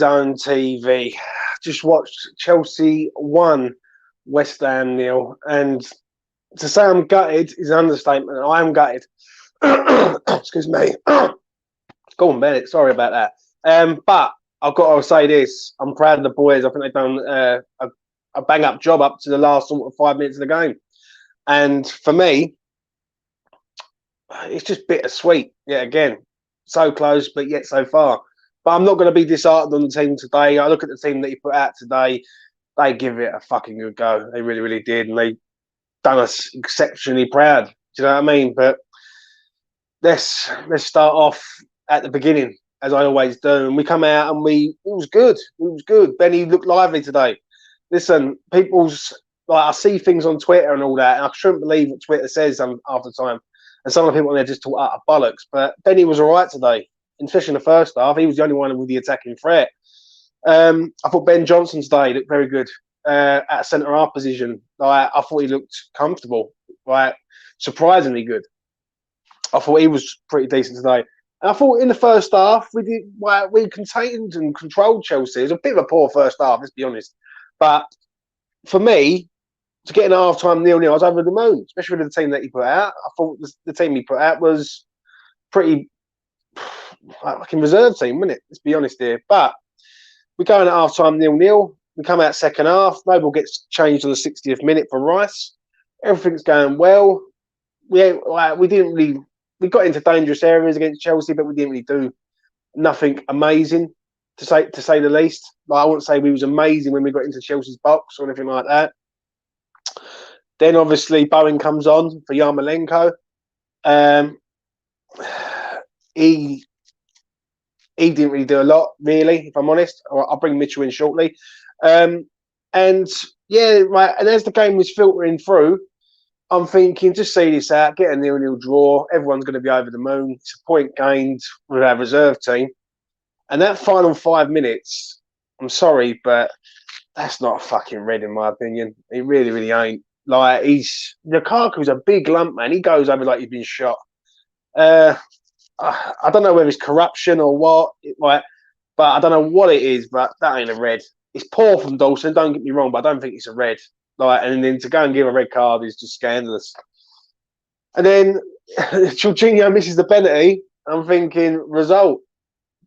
Zone TV. Just watched Chelsea 1, West Ham 0. And to say I'm gutted is an understatement. I am gutted. Excuse me. Go on, Bennett. Sorry about that. But I've got to say this. I'm proud of the boys. I think they've done a bang-up job up to the last sort of 5 minutes of the game. And for me, it's just bittersweet. Yeah, again, so close, but yet so far. But I'm not going to be disheartened on the team today. I look at the team that you put out today. They give it a fucking good go. They really, really did. And they done us exceptionally proud. Do you know what I mean? But let's start off at the beginning, as I always do. And we come out and it was good. It was good. Benny looked lively today. Listen, I see things on Twitter and all that, and I shouldn't believe what Twitter says half the time. And some of the people on there just talk out of bollocks. But Benny was all right today, especially in the first half. He was the only one with the attacking threat. I thought Ben Johnson today looked very good at centre half position. I thought he looked comfortable, surprisingly good. I thought he was pretty decent today. And I thought in the first half we contained and controlled Chelsea. It was a bit of a poor first half, let's be honest. But for me, to get in half-time 0-0, I was over the moon, especially with the team that he put out. I thought the team he put out was pretty fucking reserve team, wasn't it? Let's be honest here. But we go in at half-time 0-0. We come out second half. Noble gets changed on the 60th minute for Rice. Everything's going well. We didn't really... We got into dangerous areas against Chelsea, but we didn't really do nothing amazing, to say the least. I wouldn't say we was amazing when we got into Chelsea's box or anything like that. Then obviously Bowen comes on for Yarmolenko. He didn't really do a lot, really, if I'm honest. I'll bring Mitchell in shortly. And yeah, right. And as the game was filtering through, I'm thinking, just see this out, get a 0-0 draw. Everyone's going to be over the moon. It's a point gained with our reserve team. And that final 5 minutes, I'm sorry, but that's not a fucking red, in my opinion. It really, really ain't. Like, Lukaku's a big lump, man. He goes over like he's been shot. I don't know whether it's corruption or what, but I don't know what it is, but that ain't a red. It's poor from Dawson, don't get me wrong, but I don't think it's a red. And then to go and give a red card is just scandalous. And then Jorginho misses the penalty. I'm thinking result,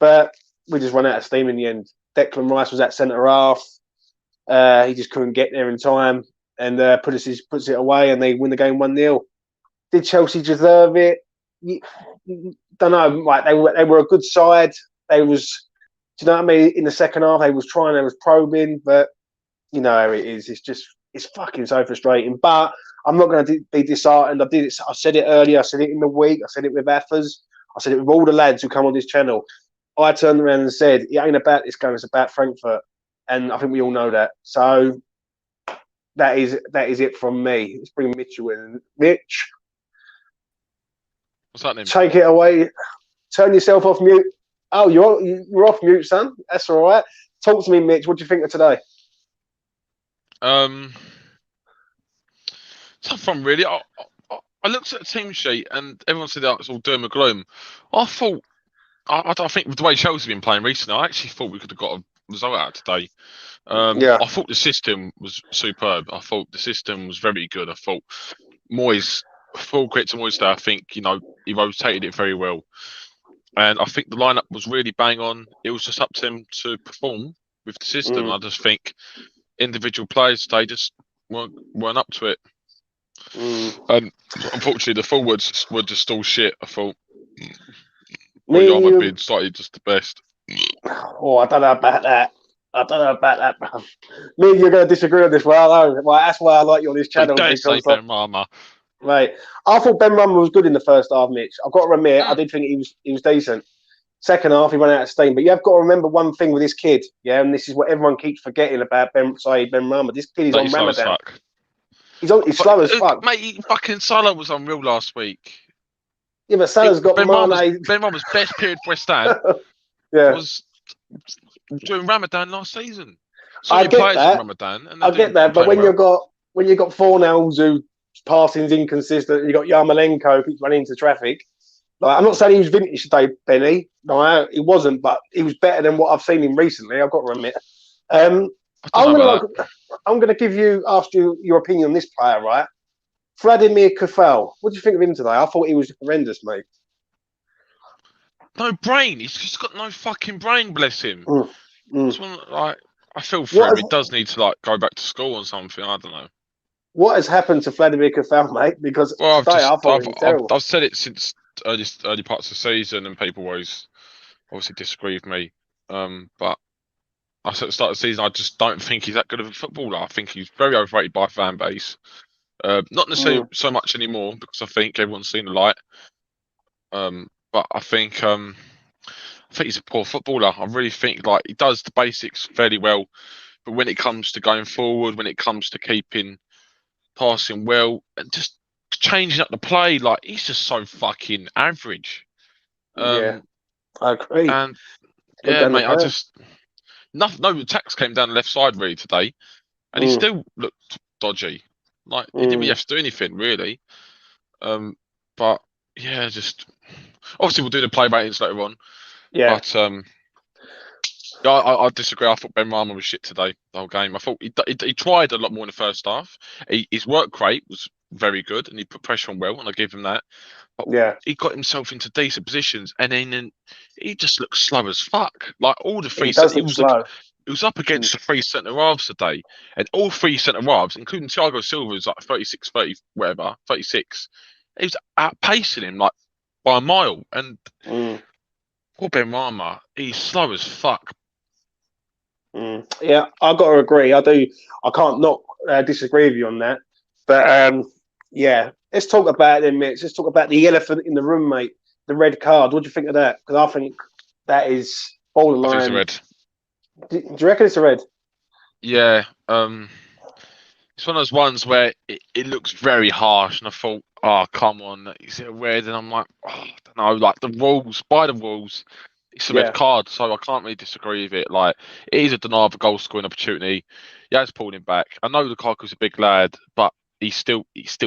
but we just run out of steam in the end. Declan Rice was at centre half. He just couldn't get there in time, and puts it away, and they win the game 1-0. Did Chelsea deserve it? Don't know. Like they were a good side. Do you know what I mean? In the second half, they was probing, but you know how it is. It's fucking so frustrating. But I'm not going to be disheartened. I said it earlier. I said it in the week. I said it with Athers. I said it with all the lads who come on this channel. I turned around and said, it ain't about this game. It's about Frankfurt. And I think we all know that. So that is it from me. Let's bring Mitchell in. Mitch. What's that name? Take it away. Turn yourself off mute. Oh, you're off mute, son. That's all right. Talk to me, Mitch. What do you think of today? Tough one, really. I looked at the team sheet and everyone said that it's all doom and gloom. I thought, I think with the way Chelsea have been playing recently, I actually thought we could have got a result out today. I thought the system was superb. I thought the system was very good. I thought Moyes, full credit to Moyes there. I think, he rotated it very well. And I think the lineup was really bang on. It was just up to him to perform with the system. I just think individual players, they just weren't up to it. And unfortunately, the forwards were just all shit. I thought Yama being slightly just the best. Oh, I don't know about that. Bro. Me and you're going to disagree on this one. I know. Well, that's why I like you on this channel. Right. I thought Ben Rama was good in the first half, Mitch. I've got to admit, I did think he was decent. Second half, he ran out of steam. But you have got to remember one thing with this kid, yeah, and this is what everyone keeps forgetting about Ben Rama. This kid is on Ramadan. He's slow as fuck. Mate, fucking Salah was unreal last week. Yeah, but Salah's got Ben Rama's best period for West Ham was during Ramadan last season. So I get that. Ramadan, and I get that, but when you've got Fornells who passing's inconsistent, and you've got Yarmolenko who keeps running into traffic, Like, I'm not saying he was vintage today, Benny. No, he wasn't, but he was better than what I've seen him recently. I've got to admit. Um, I don't know about that. I'm gonna ask you your opinion on this player, right? Vladimir Kafal. What do you think of him today? I thought he was horrendous, mate. No brain. He's just got no fucking brain. Bless him. Like, I feel for him. He does need to go back to school or something. I don't know. What has happened to Vladimir Kafal, mate? Because today I thought he was terrible. I've said it since early parts of the season, and people always obviously disagree with me. But I said at the start of the season, I just don't think he's that good of a footballer. I think he's very overrated by fan base. Not necessarily so much anymore because I think everyone's seen the light. But I think he's a poor footballer. I really think he does the basics fairly well, but when it comes to going forward, when it comes to passing well, and just changing up the play, he's just so fucking average. Yeah, I agree. And yeah, mate, no attacks came down the left side really today, and he still looked dodgy. He didn't really have to do anything really. But yeah, just obviously we'll do the play ratings later on. Yeah. But I disagree. I thought Ben Rama was shit today, the whole game. I thought he tried a lot more in the first half. His work rate was very good, and he put pressure on well, and I give him that. But he got himself into decent positions, and then he just looked slow as fuck. All the three, he was up against the three centre halves today, and all three centre halves, including Thiago Silva, was 36, 30, whatever, 36. He was outpacing him by a mile, and poor Ben Rama, he's slow as fuck. Yeah, I've got to agree. I do. I can't not disagree with you on that. But yeah, let's talk about it, mate. Let's talk about the elephant in the room, mate. The red card. What do you think of that? Because I think that is borderline. I think it's a red. Do you reckon it's a red? Yeah. It's one of those ones where it looks very harsh, and I thought, oh, come on, is it a red? And I'm like, oh, I don't know. The rules, by the rules, it's a red card, so I can't really disagree with it. It is a denial of a goal scoring opportunity. He has pulled him back. I know Lukaku's a big lad, but he's still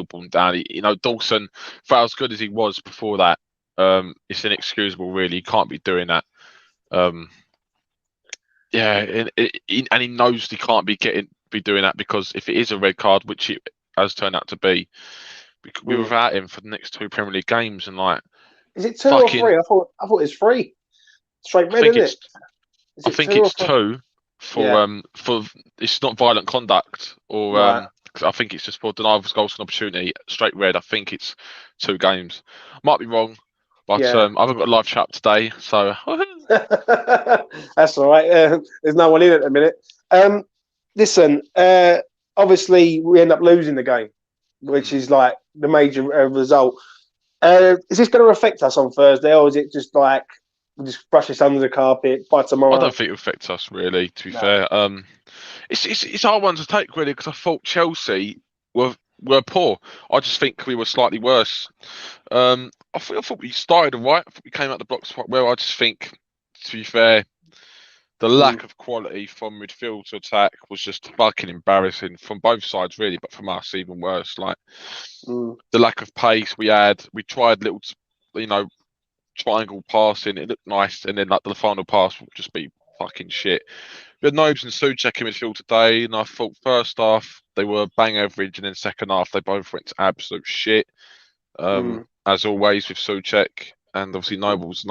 pulled him down. Dawson, for as good as he was before that, it's inexcusable. Really, he can't be doing that. Yeah, and he knows he can't be doing that because if it is a red card, which it has turned out to be, we're without him for the next two Premier League games. And is it two or three? I thought it's three. Straight red, isn't it? I think it's two for it's not violent conduct or I think it's just for denial of goals and opportunity. Straight red. I think it's 2 games. Might be wrong, but I haven't got a live chat today, so that's all right. There's no one in at the minute. Listen, obviously we end up losing the game, which is the major result. Is this going to affect us on Thursday, or is it just just brush this under the carpet by tomorrow? I don't think it will affect us really. To be fair, it's our one to take really because I thought Chelsea were poor. I just think we were slightly worse. I thought we started all right. I thought we came out the blocks quite well. I just think, to be fair, the lack of quality from midfield to attack was just fucking embarrassing from both sides, really. But from us, even worse. The lack of pace we had. We tried little, triangle passing. It looked nice, and then the final pass would just be fucking shit. We had Nobes and Souček in midfield today, and I thought first half they were bang average, and then second half they both went to absolute shit. As always with Souček, and obviously Noble's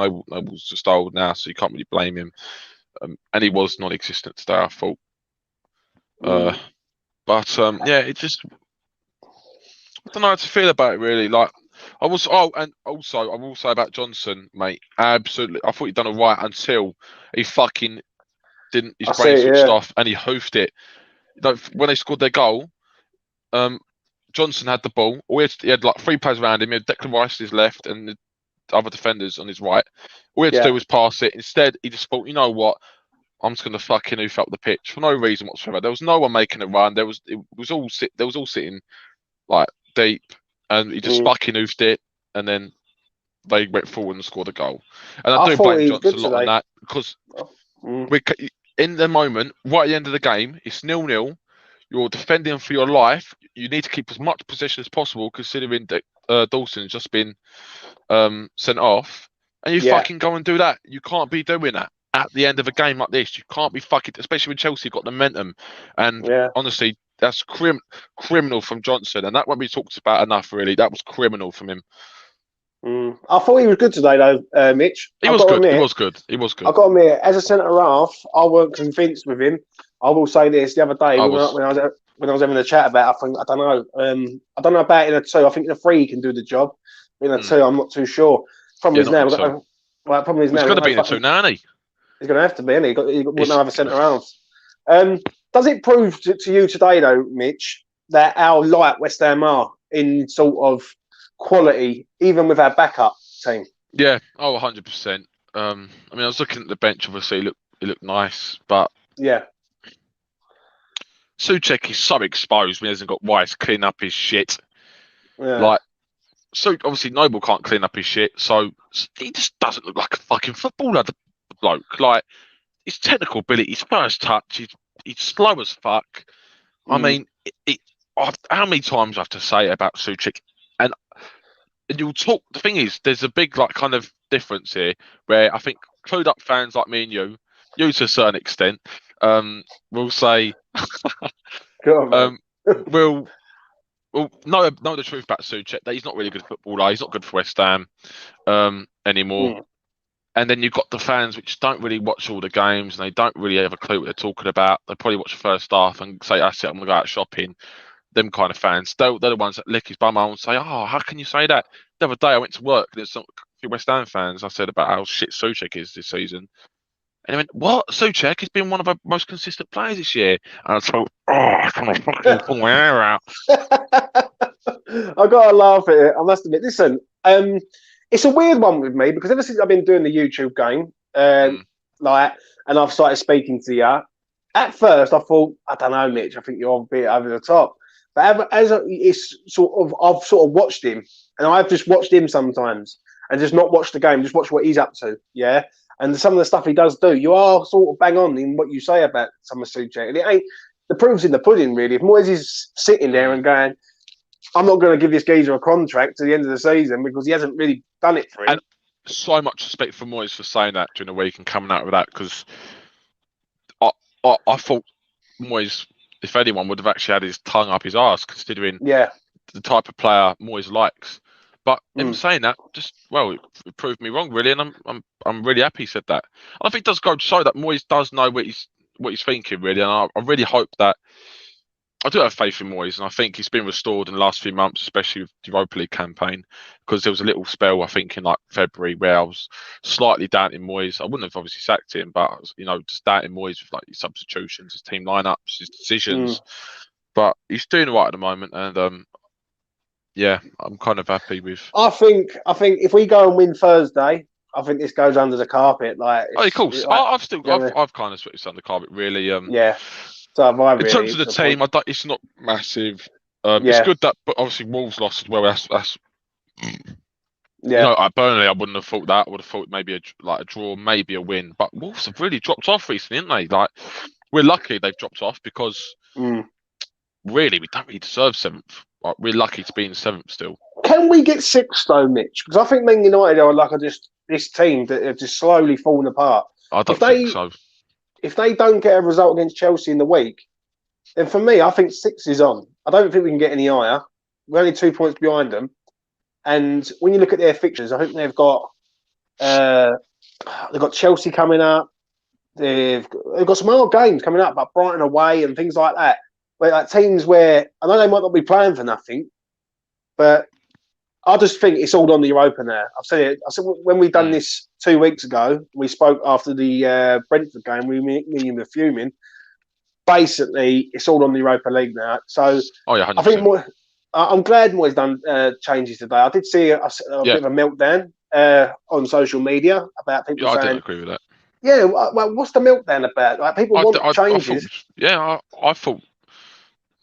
just old now, so you can't really blame him. And he was non-existent today, I thought. Yeah, it just I don't know how to feel about it really. I will say about Johnson, mate. Absolutely, I thought he'd done all right until he fucking didn't. His brain switched off and he hoofed it. When they scored their goal, Johnson had the ball. He had 3 players around him. He had Declan Rice to his left and the other defenders on his right. All he had to do was pass it. Instead, he just thought, you know what? I'm just going to fucking hoof up the pitch for no reason whatsoever. There was no one making a run. They was all sitting deep, and he just fucking hoofed it, and then they went forward and scored a goal. And I do blame Johnson a lot on that because in the moment, right at the end of the game, it's 0-0. You're defending for your life. you need to keep as much possession as possible, considering that Dawson's just been sent off, and you fucking go and do that. You can't be doing that at the end of a game like this. You can't be fucking, especially when Chelsea got the momentum. And honestly, that's criminal from Johnson, and that won't be talked about enough. Really, that was criminal from him. I thought he was good today, though, Mitch. He was good. He was good. He was good. I've got to admit, as a centre half, I weren't convinced with him. I will say this: the other day when I was having a chat about, I don't know about in a 2. I think in a 3 he can do the job. In a 2, I'm not too sure. Problem is now, he's going to be in a 2 now, isn't he? He's going to have to be, isn't he? He's got no other centre halves. Does it prove to you today, though, Mitch, that how light West Ham are in sort of quality, even with our backup team? Yeah, 100%. I mean, I was looking at the bench. Obviously, it looked nice, but Souček is so exposed when he hasn't got Weiss clean up his shit. Yeah. So obviously Noble can't clean up his shit, so he just doesn't look like a fucking footballer. The bloke, like his technical ability, his first touch, he's slow as fuck. I mean, how many times I have to say it about Souček, and you'll talk. The thing is, there's a big kind of difference here, where I think clued up fans like me and you to a certain extent, will say, will know the truth about Souček, that he's not really a good footballer. He's not good for West Ham anymore. And then you've got the fans which don't really watch all the games, and they don't really have a clue what they're talking about. They probably watch the first half and say, "That's it, I'm gonna go out shopping." Them kind of fans, they're the ones that lick his bum and say, "Oh, how can you say that?" The other day I went to work and there's some few West Ham fans. I said about how shit Souček is this season, and he went, "What? Souček has been one of our most consistent players this year." And I thought, I'm trying to fucking pull my hair out. I gotta laugh at it. I must admit. Listen, it's a weird one with me because ever since I've been doing the YouTube game, and I've started speaking to you. At first, I thought, I don't know, Mitch. I think you're a bit over the top. But it's I've sort of watched him, and I've just watched him sometimes, and just not watched the game, just watch what he's up to. Yeah, and some of the stuff he does do, you are sort of bang on in what you say about some of Souček, and it ain't the proof's in the pudding, really. If Moyes is sitting there and going, I'm not going to give this geezer a contract to the end of the season because he hasn't really done it for him. And so much respect for Moyes for saying that during the week and coming out with that, because I thought Moyes, if anyone, would have actually had his tongue up his arse, considering the type of player Moyes likes. But him saying that, it proved me wrong, really, and I'm really happy he said that. And I think it does go to show that Moyes does know what he's thinking, really, and I really hope that. I do have faith in Moyes, and I think he's been restored in the last few months, especially with the Europa League campaign, because there was a little spell, I think, in February where I was slightly doubting Moyes. I wouldn't have obviously sacked him, but I was, just doubting Moyes with his substitutions, his team lineups, his decisions. But he's doing right at the moment, and I'm kind of happy with. I think if we go and win Thursday, I think this goes under the carpet. Of course, I've kind of swept this under the carpet, really. So really, in terms of the team, it's not massive. It's good that, but obviously Wolves lost as well. That's at Burnley, I wouldn't have thought that. I would have thought maybe a draw, maybe a win. But Wolves have really dropped off recently, haven't they? We're lucky they've dropped off because really we don't really deserve 7th. We're lucky to be in 7th still. Can we get 6th though, Mitch? Because I think Man United are this team that are just slowly falling apart. I don't think so. If they don't get a result against Chelsea in the week, then for me, I think 6 is on. I don't think we can get any higher. We're only 2 points behind them. And when you look at their fixtures, I think they've got Chelsea coming up. They've got some hard games coming up, like Brighton away and things like that. Where teams where I know they might not be playing for nothing, but I just think it's all on the Europa now. I've said it. I said when we done this 2 weeks ago, we spoke after the Brentford game. Me and you were fuming. Basically, it's all on the Europa League now. So 100%. I think I'm glad Moyes done changes today. I did see a bit of a meltdown on social media about people saying. I don't agree with that. Yeah, well, what's the meltdown about? People want changes. I thought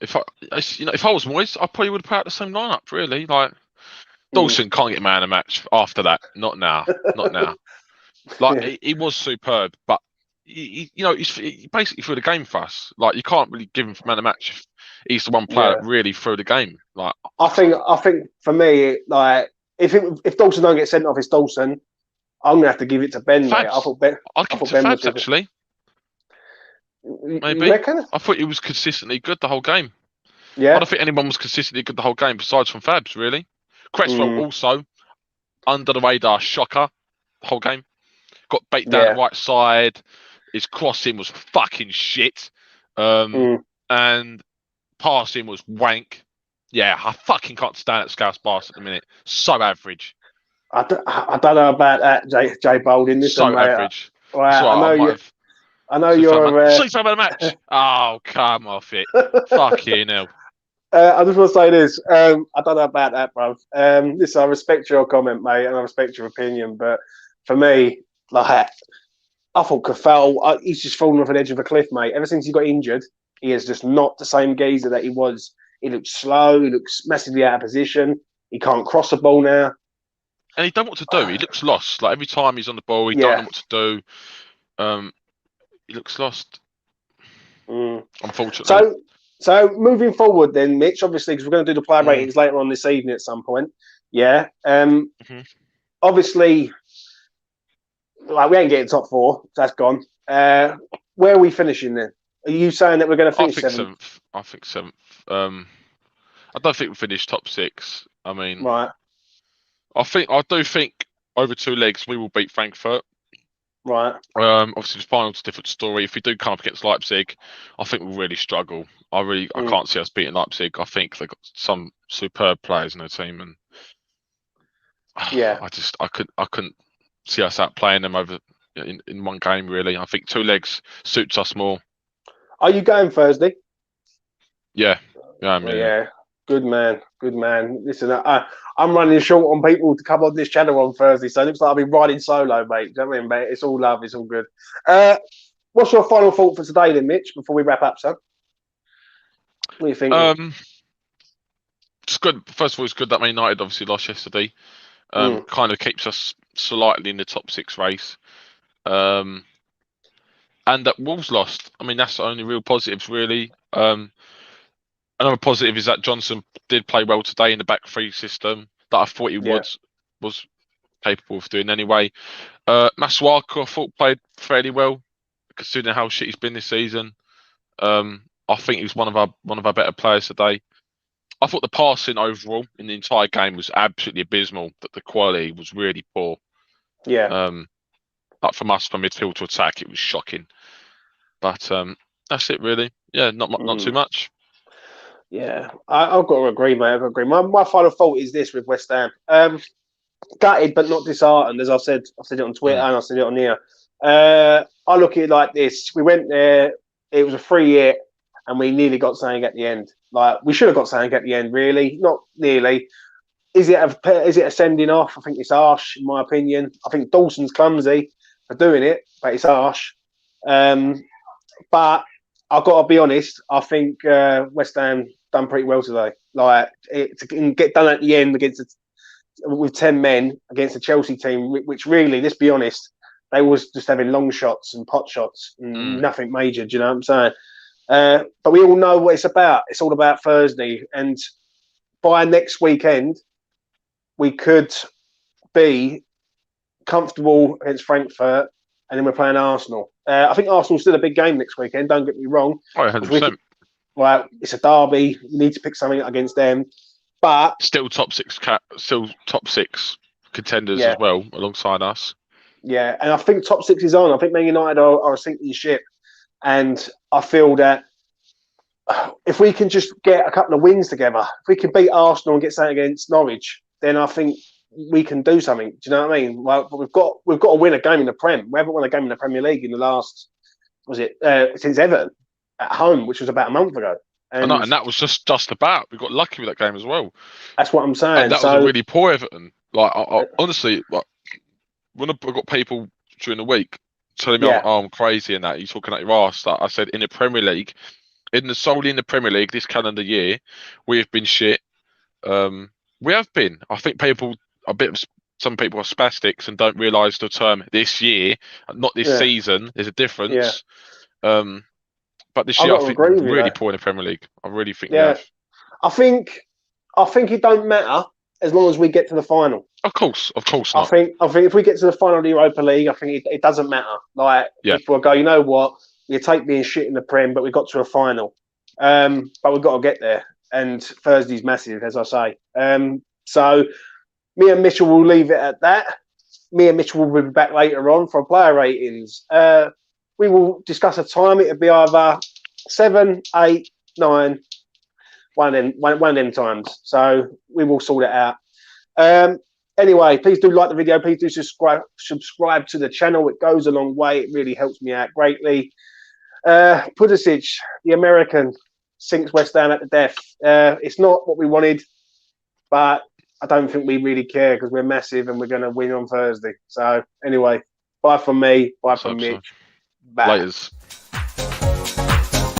if I was Moyes, I probably would have put out the same lineup. Really, Dawson can't get man of the match after that. Not now. Not now. He was superb, but He's basically threw the game for us. Like, you can't really give him for man of the match if he's the one player Yeah. that really threw the game. Like, I think for me, like if Dawson don't get sent off, it's Dawson. I'm gonna have to give it to Ben, mate. I Fabs. thought Ben. I'd I give it thought to Ben was Fabs, good. actually. You Maybe. reckon? I thought he was consistently good the whole game. I Yeah. don't think anyone was consistently good the whole game besides from Fabs, really. Cresswell Mm, also under the radar shocker the whole game. Got bait down the yeah. right side. His crossing was fucking shit. Mm. And passing was wank. Yeah, I fucking can't stand that Scouse Bass at the minute. So average. I don't know about that, Jay Bolding. Listen, So mate. average. That's Right, all right, I might have. I know So far, man. you're. So far, man, a match. Oh, come off it. Fucking hell. I just want to say this. I don't know about that, bro. Listen, I respect your comment, mate, and I respect your opinion. But for me, like, I thought Cafal, he's just fallen off an edge of a cliff, mate. Ever since he got injured, he is just not the same geezer that he was. He looks slow. He looks massively out of position. He can't cross the ball now. And he don't know what to do. He looks lost. Like, every time he's on the ball, he don't know Yeah. what to do. He looks lost, Mm. unfortunately. So moving forward, then, Mitch, obviously, because we're going to do the player ratings later on this evening at some point. Yeah. Obviously, like we ain't getting top four. So that's gone. Where are we finishing then? Are you saying that we're going to finish seventh? I think seventh. I don't think we finished top six. I mean, Right. I do think over 2 legs we will beat Frankfurt. Right. Obviously the final's a different story. If we do come up against Leipzig, I think we'll really struggle. I can't see us beating Leipzig. I think they've got some superb players in their team, and Yeah. I couldn't see us out playing them over in one game really. I think 2 legs suits us more. Are you going Thursday? Yeah. Yeah. Good man. Good man. Listen, I'm running short on people to come on this channel on Thursday, so it looks like I'll be riding solo, mate. Do you know what I mean, mate? It's all love. It's all good. What's your final thought for today, then, Mitch? Before we wrap up, son. What are you thinking? It's good. First of all, it's good that Man United obviously lost yesterday. Kind of keeps us slightly in the top six race. And that Wolves lost. I mean, that's the only real positives, really. Another positive is that Johnson did play well today in the back three system that I thought he was capable of doing anyway. Masuaku, I thought, played fairly well considering how shit he's been this season. I think he was one of our better players today. I thought the passing overall in the entire game was absolutely abysmal. That the quality was really poor. Yeah. Like from us from midfield to attack, it was shocking. But that's it really. Yeah, not too much. Yeah, I've got to agree, mate. I've got to agree. My final thought is this with West Ham. Gutted but not disheartened, as I've said it on Twitter and I've said it on here. I look at it like this. We went there, it was a free hit, and we nearly got something at the end. Like, we should have got something at the end, really. Not nearly. Is it a sending off? I think it's harsh, in my opinion. I think Dawson's clumsy for doing it, but it's harsh. But I've got to be honest, I think West Ham done pretty well today. Like, to get done at the end with 10 men against the Chelsea team, which really, let's be honest, they was just having long shots and pot shots and nothing major. Do you know what I'm saying? But we all know what it's about. It's all about Thursday, and by next weekend, we could be comfortable against Frankfurt, and then we're playing Arsenal. I think Arsenal's still a big game next weekend. Don't get me wrong. Oh, 100%. Well, it's a derby. You need to pick something against them. But still top six contenders as well alongside us. Yeah, and I think top six is on. I think Man United are a sinking ship, and I feel that if we can just get a couple of wins together, if we can beat Arsenal and get something against Norwich, then I think we can do something. Do you know what I mean? Well, we've got to win a game in the Prem. We haven't won a game in the Premier League in the last since Everton at home, which was about a month ago. And that was just about. We got lucky with that game as well. That's what I'm saying. And that was a really poor Everton. Like, honestly, like, when I've got people during the week telling me I'm crazy and that, you're talking out your arse, that I said in the Premier League, solely in the Premier League this calendar year, we have been shit. We have been. I think people are a bit some people are spastics and don't realise the term this year, not this season. There's a difference. But this I've year, I got to think agree we're with you, really though. poor in the Premier League. I really think we Yeah, have. I think it don't matter as long as we get to the final. Of course I not. think if we get to the final of the Europa League, I think it doesn't matter. Like if we go, you know what, you take being shit in the Prem, but we got to a final. But we've got to get there, and Thursday's massive, as I say. So me and Mitchell will leave it at that. Me and Mitchell will be back later on for player ratings. We will discuss a time. It'll be either 7, 8, 9, one of them times. So we will sort it out. Anyway, please do like the video. Please do subscribe to the channel. It goes a long way. It really helps me out greatly. Pulisic, the American, sinks West Ham at the death. It's not what we wanted, but I don't think we really care because we're massive and we're going to win on Thursday. So anyway, bye from me. Bye from Mitch. Bye. Laters.